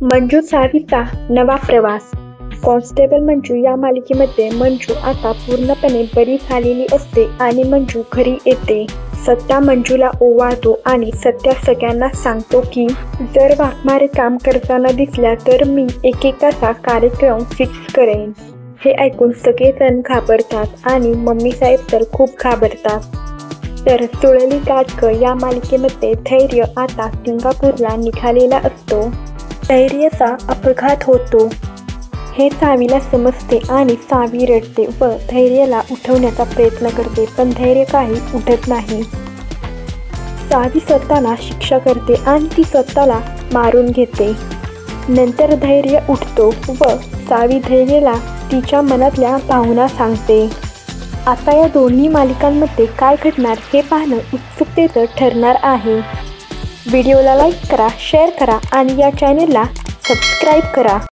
मंजू सावीचा नवा प्रवास. कॉन्स्टेबल मंजू या मालिकेमध्ये मंजू आता पूर्णपणे बरी झालेली असते आणि मंजू घरी येते. सत्या मंजूला ओवाळतो आणि सत्या सगळ्यांना सांगतो की जर वाघमारे काम करताना दिसल्या तर मी एकेकाचा कार्यक्रम फिक्स करेन. हे ऐकून सगळेजण घाबरतात आणि मम्मी साहेब तर खूप घाबरतात. तर सुळली गाठक या मालिकेमध्ये धैर्य आता सिंगापूरला निघालेला असतो. धैर्यचा अपघात होतो हे सावीला समजते आणि सावी रडते व धैर्याला उठवण्याचा प्रयत्न करते, पण धैर्य काही उठत नाही. सावी स्वतःला शिक्षा करते आणि ती स्वतःला मारून घेते. नंतर धैर्य उठतो व सावी धैर्याला तिच्या मनातल्या भावना सांगते. आता या दोन्ही मालिकांमध्ये काय घडणार हे पाहणं उत्सुकतेचं ठरणार आहे. व्हिडिओला लाईक करा, शेअर करा आणि या चॅनेलला सबस्क्राईब करा.